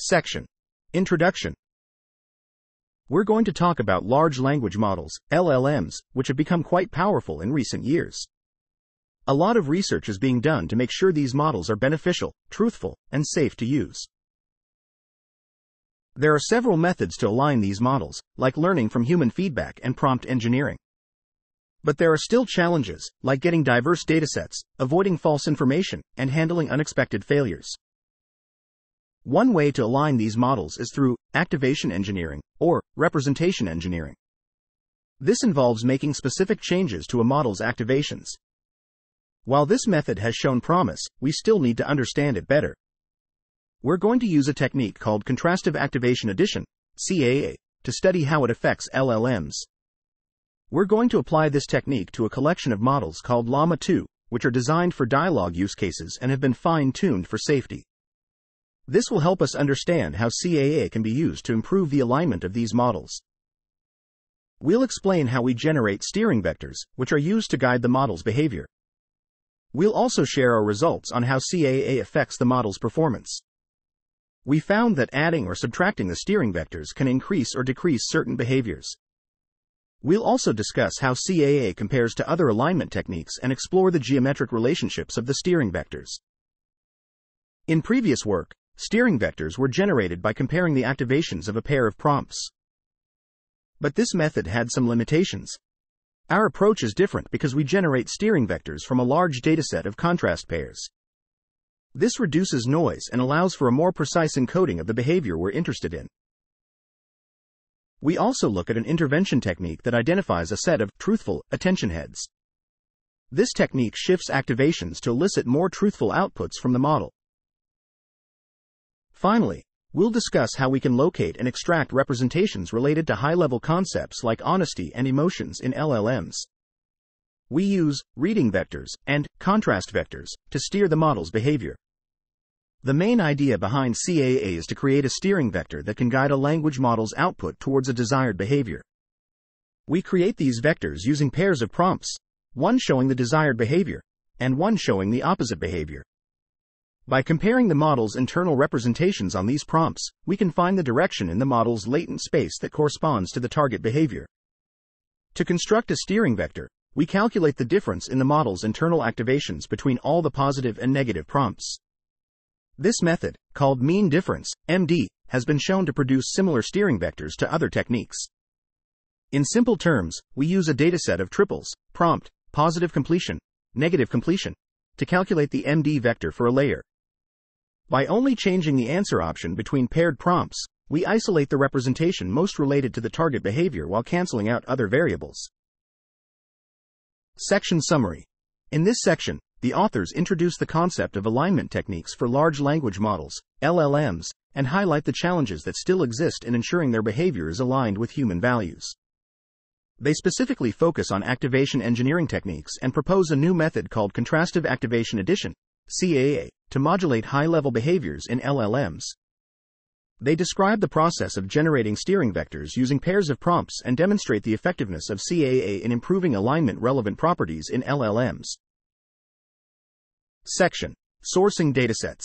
Section. Introduction. We're going to talk about large language models, LLMs, which have become quite powerful in recent years. A lot of research is being done to make sure these models are beneficial, truthful, and safe to use. There are several methods to align these models, like learning from human feedback and prompt engineering. But there are still challenges, like getting diverse datasets, avoiding false information, and handling unexpected failures. One way to align these models is through activation engineering, or representation engineering. This involves making specific changes to a model's activations. While this method has shown promise, we still need to understand it better. We're going to use a technique called Contrastive Activation Addition, CAA, to study how it affects LLMs. We're going to apply this technique to a collection of models called Llama 2, which are designed for dialogue use cases and have been fine-tuned for safety. This will help us understand how CAA can be used to improve the alignment of these models. We'll explain how we generate steering vectors, which are used to guide the model's behavior. We'll also share our results on how CAA affects the model's performance. We found that adding or subtracting the steering vectors can increase or decrease certain behaviors. We'll also discuss how CAA compares to other alignment techniques and explore the geometric relationships of the steering vectors. In previous work, steering vectors were generated by comparing the activations of a pair of prompts. But this method had some limitations. Our approach is different because we generate steering vectors from a large dataset of contrast pairs. This reduces noise and allows for a more precise encoding of the behavior we're interested in. We also look at an intervention technique that identifies a set of truthful attention heads. This technique shifts activations to elicit more truthful outputs from the model. Finally, we'll discuss how we can locate and extract representations related to high-level concepts like honesty and emotions in LLMs. We use reading vectors and contrast vectors to steer the model's behavior. The main idea behind CAA is to create a steering vector that can guide a language model's output towards a desired behavior. We create these vectors using pairs of prompts, one showing the desired behavior, and one showing the opposite behavior. By comparing the model's internal representations on these prompts, we can find the direction in the model's latent space that corresponds to the target behavior. To construct a steering vector, we calculate the difference in the model's internal activations between all the positive and negative prompts. This method, called mean difference, MD, has been shown to produce similar steering vectors to other techniques. In simple terms, we use a dataset of triples, prompt, positive completion, negative completion, to calculate the MD vector for a layer. By only changing the answer option between paired prompts, we isolate the representation most related to the target behavior while canceling out other variables. Section Summary. In this section, the authors introduce the concept of alignment techniques for large language models, LLMs, and highlight the challenges that still exist in ensuring their behavior is aligned with human values. They specifically focus on activation engineering techniques and propose a new method called Contrastive Activation Addition, CAA, to modulate high-level behaviors in LLMs. They describe the process of generating steering vectors using pairs of prompts and demonstrate the effectiveness of CAA in improving alignment-relevant properties in LLMs. Section. Sourcing datasets.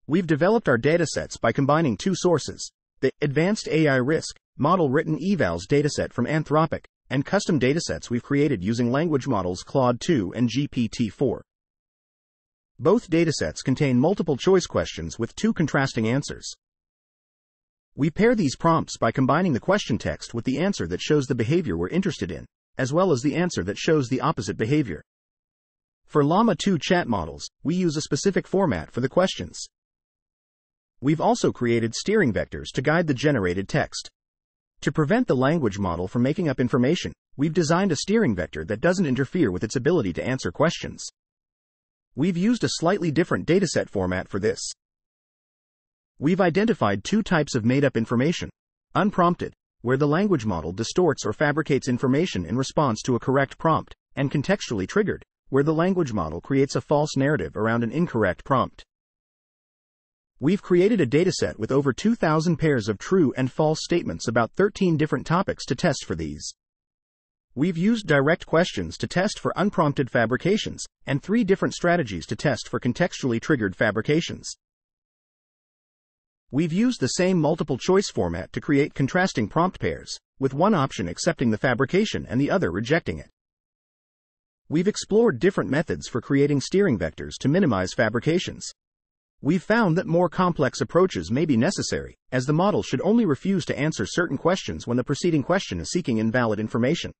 We've developed our datasets by combining two sources: the Advanced AI Risk Model Written Evals dataset from Anthropic, and custom datasets we've created using language models Claude 2 and GPT-4. Both datasets contain multiple choice questions with two contrasting answers. We pair these prompts by combining the question text with the answer that shows the behavior we're interested in, as well as the answer that shows the opposite behavior. For Llama 2 chat models, we use a specific format for the questions. We've also created steering vectors to guide the generated text. To prevent the language model from making up information, we've designed a steering vector that doesn't interfere with its ability to answer questions. We've used a slightly different dataset format for this. We've identified two types of made-up information: unprompted, where the language model distorts or fabricates information in response to a correct prompt, and contextually triggered, where the language model creates a false narrative around an incorrect prompt. We've created a dataset with over 2,000 pairs of true and false statements about 13 different topics to test for these. We've used direct questions to test for unprompted fabrications, and 3 different strategies to test for contextually triggered fabrications. We've used the same multiple-choice format to create contrasting prompt pairs, with one option accepting the fabrication and the other rejecting it. We've explored different methods for creating steering vectors to minimize fabrications. We've found that more complex approaches may be necessary, as the model should only refuse to answer certain questions when the preceding question is seeking invalid information.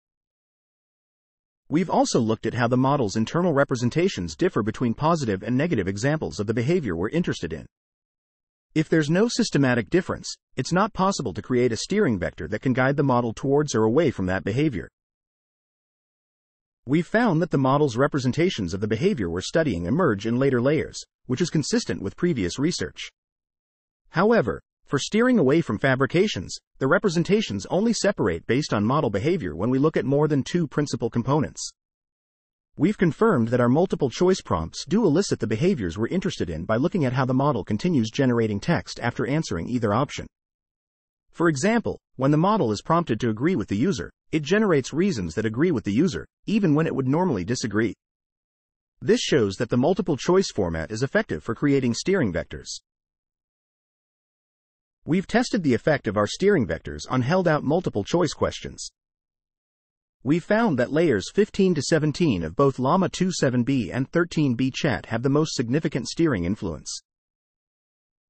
We've also looked at how the model's internal representations differ between positive and negative examples of the behavior we're interested in. If there's no systematic difference, it's not possible to create a steering vector that can guide the model towards or away from that behavior. We've found that the model's representations of the behavior we're studying emerge in later layers, which is consistent with previous research. However, for steering away from fabrications, the representations only separate based on model behavior when we look at more than two principal components. We've confirmed that our multiple-choice prompts do elicit the behaviors we're interested in by looking at how the model continues generating text after answering either option. For example, when the model is prompted to agree with the user, it generates reasons that agree with the user, even when it would normally disagree. This shows that the multiple-choice format is effective for creating steering vectors. We've tested the effect of our steering vectors on held-out multiple-choice questions. We found that layers 15 to 17 of both Llama 2.7b and 13b chat have the most significant steering influence.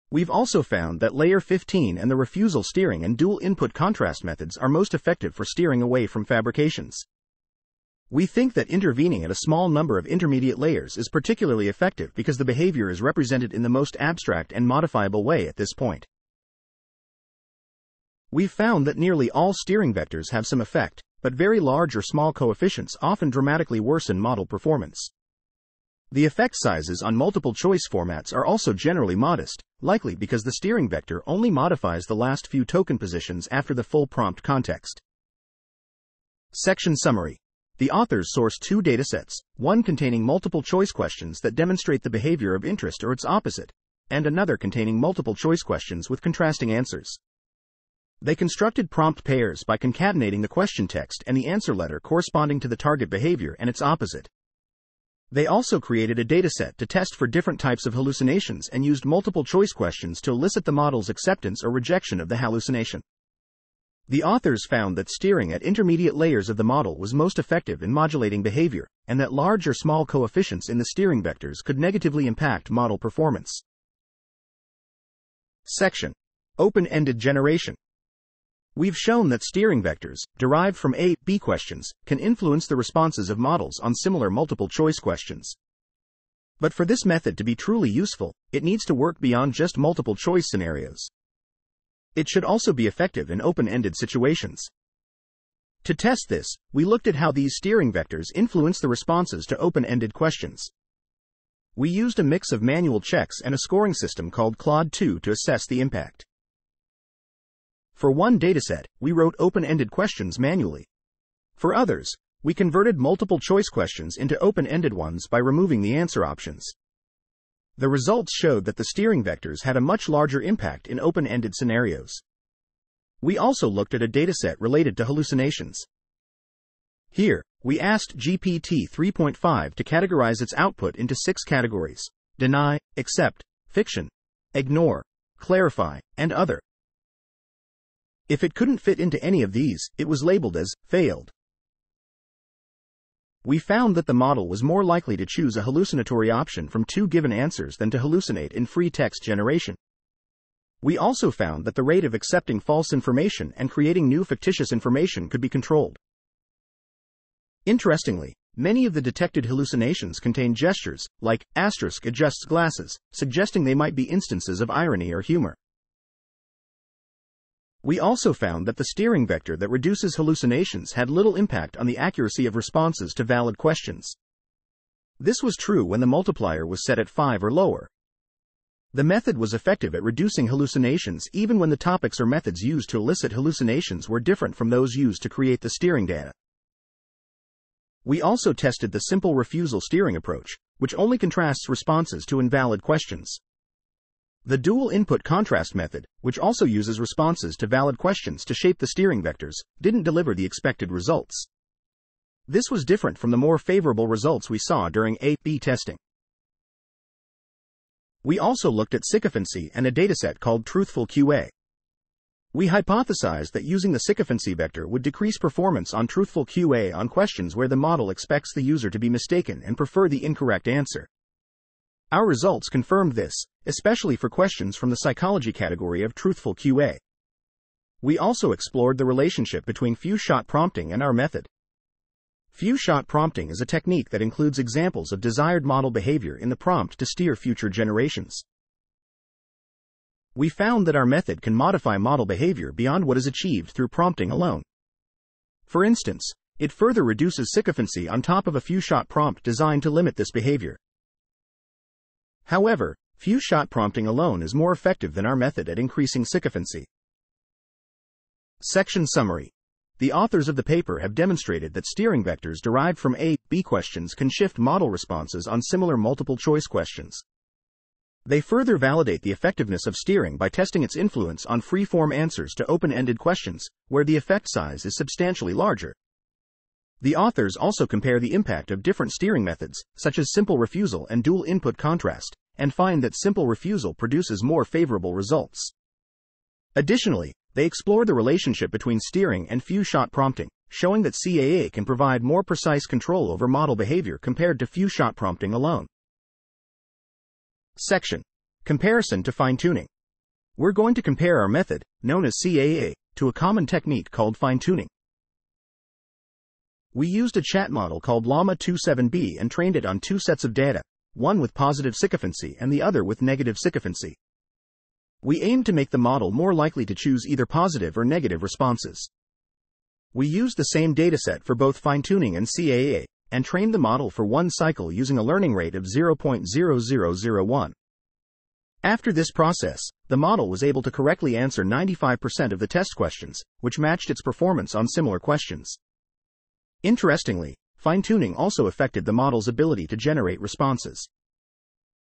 We've also found that layer 15 and the refusal steering and dual input contrast methods are most effective for steering away from fabrications. We think that intervening at a small number of intermediate layers is particularly effective because the behavior is represented in the most abstract and modifiable way at this point. We've found that nearly all steering vectors have some effect, but very large or small coefficients often dramatically worsen model performance. The effect sizes on multiple-choice formats are also generally modest, likely because the steering vector only modifies the last few token positions after the full prompt context. Section Summary. The authors source two datasets, one containing multiple-choice questions that demonstrate the behavior of interest or its opposite, and another containing multiple-choice questions with contrasting answers. They constructed prompt pairs by concatenating the question text and the answer letter corresponding to the target behavior and its opposite. They also created a dataset to test for different types of hallucinations and used multiple-choice questions to elicit the model's acceptance or rejection of the hallucination. The authors found that steering at intermediate layers of the model was most effective in modulating behavior, and that large or small coefficients in the steering vectors could negatively impact model performance. Section. Open-ended generation. We've shown that steering vectors, derived from A/B questions, can influence the responses of models on similar multiple-choice questions. But for this method to be truly useful, it needs to work beyond just multiple-choice scenarios. It should also be effective in open-ended situations. To test this, we looked at how these steering vectors influence the responses to open-ended questions. We used a mix of manual checks and a scoring system called Claude 2 to assess the impact. For one dataset, we wrote open-ended questions manually. For others, we converted multiple-choice questions into open-ended ones by removing the answer options. The results showed that the steering vectors had a much larger impact in open-ended scenarios. We also looked at a dataset related to hallucinations. Here, we asked GPT 3.5 to categorize its output into 6 categories: deny, accept, fiction, ignore, clarify, and other. If it couldn't fit into any of these, it was labeled as failed. We found that the model was more likely to choose a hallucinatory option from 2 given answers than to hallucinate in free text generation. We also found that the rate of accepting false information and creating new fictitious information could be controlled. Interestingly, many of the detected hallucinations contain gestures, like asterisk adjusts glasses, suggesting they might be instances of irony or humor. We also found that the steering vector that reduces hallucinations had little impact on the accuracy of responses to valid questions. This was true when the multiplier was set at 5 or lower. The method was effective at reducing hallucinations even when the topics or methods used to elicit hallucinations were different from those used to create the steering data. We also tested the simple refusal steering approach, which only contrasts responses to invalid questions. The dual input contrast method, which also uses responses to valid questions to shape the steering vectors, didn't deliver the expected results. This was different from the more favorable results we saw during A/B testing. We also looked at sycophancy and a dataset called Truthful QA. We hypothesized that using the sycophancy vector would decrease performance on Truthful QA on questions where the model expects the user to be mistaken and prefer the incorrect answer. Our results confirmed this, especially for questions from the psychology category of Truthful QA. We also explored the relationship between few-shot prompting and our method. Few-shot prompting is a technique that includes examples of desired model behavior in the prompt to steer future generations. We found that our method can modify model behavior beyond what is achieved through prompting alone. For instance, it further reduces sycophancy on top of a few-shot prompt designed to limit this behavior. However, few-shot prompting alone is more effective than our method at increasing sycophancy. Section Summary. The authors of the paper have demonstrated that steering vectors derived from A/B questions can shift model responses on similar multiple-choice questions. They further validate the effectiveness of steering by testing its influence on free-form answers to open-ended questions, where the effect size is substantially larger. The authors also compare the impact of different steering methods, such as simple refusal and dual input contrast, and find that simple refusal produces more favorable results. Additionally, they explore the relationship between steering and few-shot prompting, showing that CAA can provide more precise control over model behavior compared to few-shot prompting alone. Section. Comparison to fine-tuning. We're going to compare our method, known as CAA, to a common technique called fine-tuning. We used a chat model called Llama 27B and trained it on two sets of data, one with positive sycophancy and the other with negative sycophancy. We aimed to make the model more likely to choose either positive or negative responses. We used the same dataset for both fine-tuning and CAA, and trained the model for one cycle using a learning rate of 0.0001. After this process, the model was able to correctly answer 95% of the test questions, which matched its performance on similar questions. Interestingly, fine-tuning also affected the model's ability to generate responses.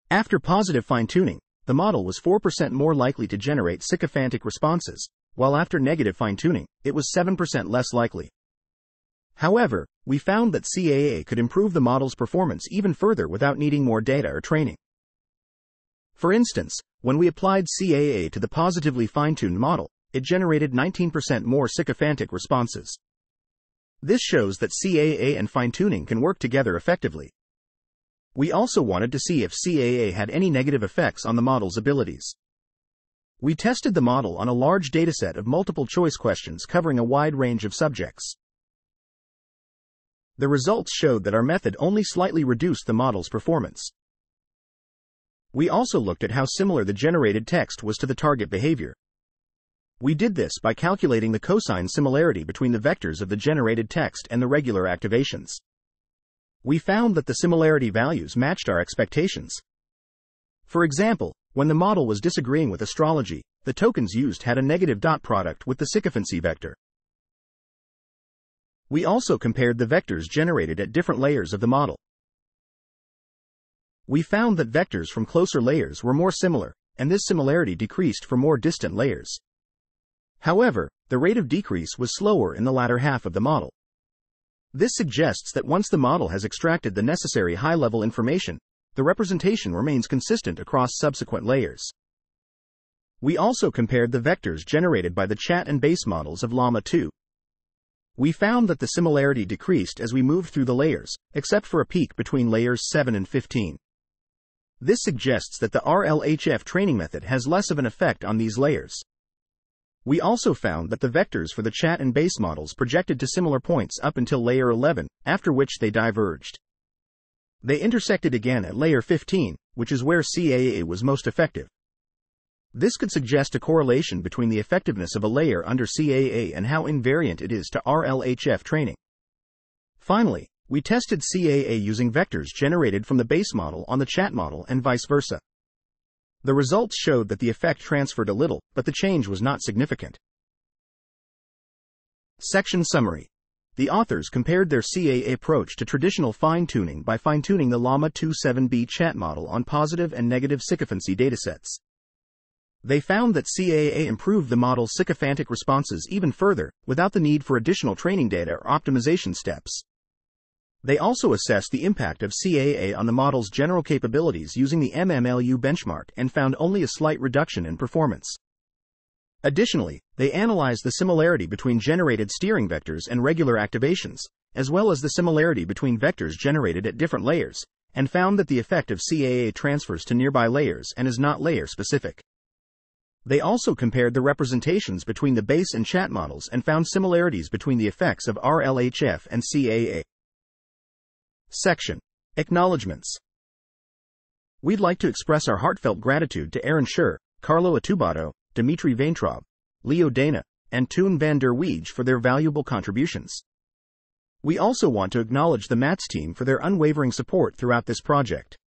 After positive fine-tuning, the model was 4% more likely to generate sycophantic responses, while after negative fine-tuning, it was 7% less likely. However, we found that CAA could improve the model's performance even further without needing more data or training. For instance, when we applied CAA to the positively fine-tuned model, it generated 19% more sycophantic responses. This shows that CAA and fine-tuning can work together effectively. We also wanted to see if CAA had any negative effects on the model's abilities. We tested the model on a large dataset of multiple-choice questions covering a wide range of subjects. The results showed that our method only slightly reduced the model's performance. We also looked at how similar the generated text was to the target behavior. We did this by calculating the cosine similarity between the vectors of the generated text and the regular activations. We found that the similarity values matched our expectations. For example, when the model was disagreeing with astrology, the tokens used had a negative dot product with the sycophancy vector. We also compared the vectors generated at different layers of the model. We found that vectors from closer layers were more similar, and this similarity decreased for more distant layers. However, the rate of decrease was slower in the latter half of the model. This suggests that once the model has extracted the necessary high-level information, the representation remains consistent across subsequent layers. We also compared the vectors generated by the chat and base models of Llama 2. We found that the similarity decreased as we moved through the layers, except for a peak between layers 7 and 15. This suggests that the RLHF training method has less of an effect on these layers. We also found that the vectors for the chat and base models projected to similar points up until layer 11, after which they diverged. They intersected again at layer 15, which is where CAA was most effective. This could suggest a correlation between the effectiveness of a layer under CAA and how invariant it is to RLHF training. Finally, we tested CAA using vectors generated from the base model on the chat model and vice versa. The results showed that the effect transferred a little, but the change was not significant. Section Summary. The authors compared their CAA approach to traditional fine-tuning by fine-tuning the Llama 27B chat model on positive and negative sycophancy datasets. They found that CAA improved the model's sycophantic responses even further, without the need for additional training data or optimization steps. They also assessed the impact of CAA on the model's general capabilities using the MMLU benchmark and found only a slight reduction in performance. Additionally, they analyzed the similarity between generated steering vectors and regular activations, as well as the similarity between vectors generated at different layers, and found that the effect of CAA transfers to nearby layers and is not layer-specific. They also compared the representations between the base and chat models and found similarities between the effects of RLHF and CAA. Section. Acknowledgements. We'd like to express our heartfelt gratitude to Aaron Scher, Carlo Atubato, Dmitry Vaintrov, Leo Dana, and Toon van der Weege for their valuable contributions. We also want to acknowledge the MATS team for their unwavering support throughout this project.